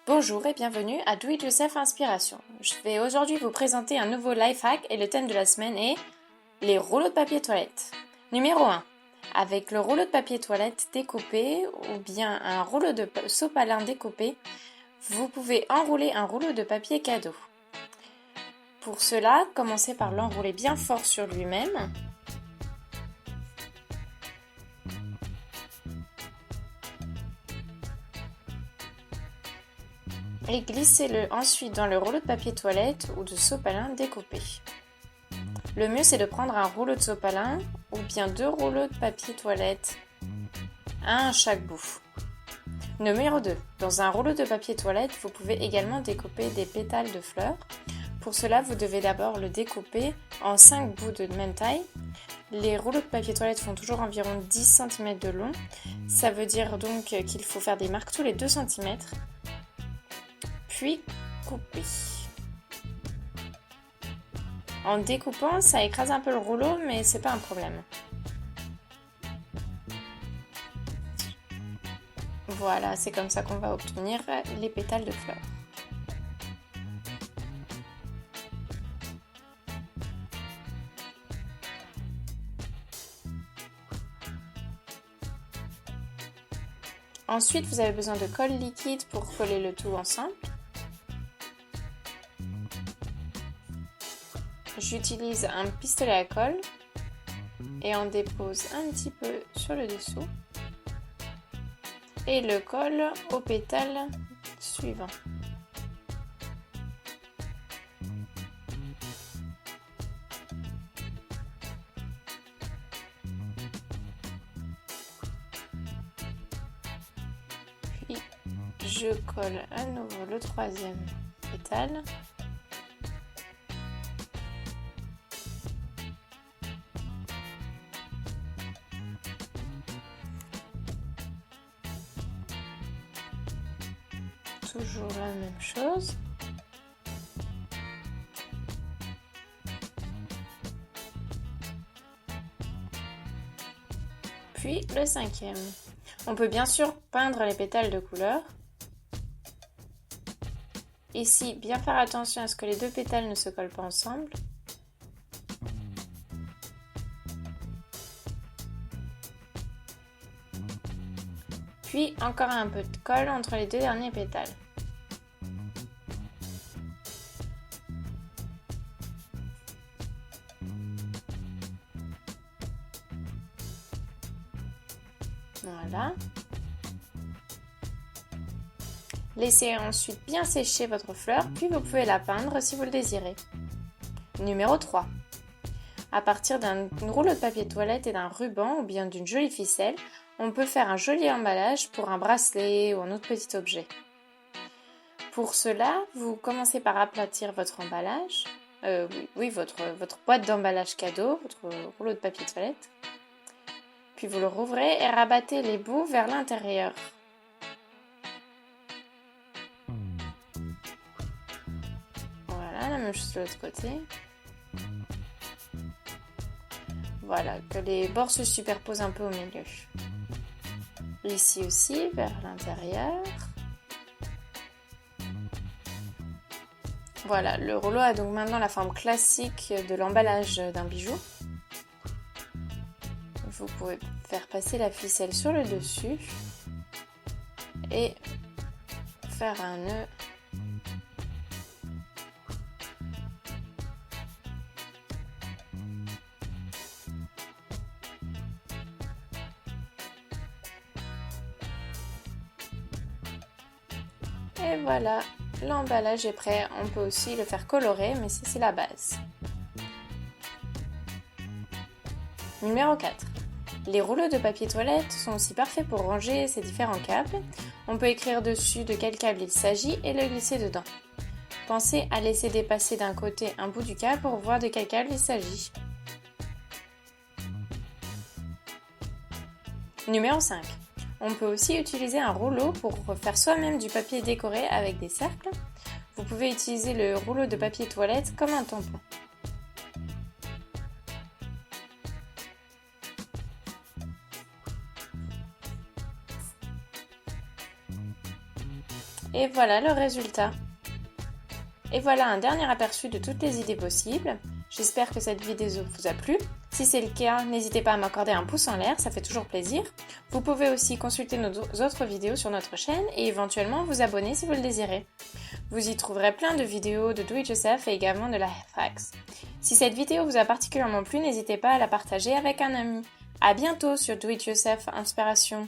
Bonjour et bienvenue à Do It Yourself Inspiration. Je vais aujourd'hui vous présenter un nouveau life hack et le thème de la semaine est les rouleaux de papier toilette. Numéro 1. Avec le rouleau de papier toilette découpé ou bien un rouleau de sopalin découpé, vous pouvez enrouler un rouleau de papier cadeau. Pour cela, commencez par l'enrouler bien fort sur lui-même. Et glissez-le ensuite dans le rouleau de papier toilette ou de sopalin découpé. Le mieux c'est de prendre un rouleau de sopalin ou bien 2 rouleaux de papier toilette, un à chaque bout. Numéro 2. Dans un rouleau de papier toilette, vous pouvez également découper des pétales de fleurs. Pour cela, vous devez d'abord le découper en 5 bouts de même taille. Les rouleaux de papier toilette font toujours environ 10 cm de long. Ça veut dire donc qu'il faut faire des marques tous les 2 cm. Puis couper. En découpant, ça écrase un peu le rouleau, mais c'est pas un problème. Voilà, c'est comme ça qu'on va obtenir les pétales de fleurs. Ensuite, vous avez besoin de colle liquide pour coller le tout ensemble. J'utilise un pistolet à colle et on dépose un petit peu sur le dessous et le colle au pétale suivant. Puis je colle à nouveau le troisième pétale. Toujours la même chose. Puis le cinquième. On peut bien sûr peindre les pétales de couleur. Ici, bien faire attention à ce que les deux pétales ne se collent pas ensemble. Puis encore un peu de colle entre les deux derniers pétales. Voilà. Laissez ensuite bien sécher votre fleur, puis vous pouvez la peindre si vous le désirez. Numéro 3. À partir d'un rouleau de papier toilette et d'un ruban ou bien d'une jolie ficelle, on peut faire un joli emballage pour un bracelet ou un autre petit objet. Pour cela, vous commencez par aplatir votre emballage, votre boîte d'emballage cadeau, votre rouleau de papier toilette. Puis vous le rouvrez et rabattez les bouts vers l'intérieur. Voilà, la même chose de l'autre côté. Voilà, que les bords se superposent un peu au milieu. Ici aussi, vers l'intérieur. Voilà, le rouleau a donc maintenant la forme classique de l'emballage d'un bijou. Vous pouvez faire passer la ficelle sur le dessus et faire un nœud. Et voilà, l'emballage est prêt. On peut aussi le faire colorer, mais ça c'est la base. Numéro 4. Les rouleaux de papier toilette sont aussi parfaits pour ranger ces différents câbles. On peut écrire dessus de quel câble il s'agit et le glisser dedans. Pensez à laisser dépasser d'un côté un bout du câble pour voir de quel câble il s'agit. Numéro 5. On peut aussi utiliser un rouleau pour faire soi-même du papier décoré avec des cercles. Vous pouvez utiliser le rouleau de papier toilette comme un tampon. Et voilà le résultat. Et voilà un dernier aperçu de toutes les idées possibles. J'espère que cette vidéo vous a plu. Si c'est le cas, n'hésitez pas à m'accorder un pouce en l'air, ça fait toujours plaisir. Vous pouvez aussi consulter nos autres vidéos sur notre chaîne et éventuellement vous abonner si vous le désirez. Vous y trouverez plein de vidéos de do-it-yourself et également de life hacks. Si cette vidéo vous a particulièrement plu, n'hésitez pas à la partager avec un ami. À bientôt sur Do It Yourself Inspiration.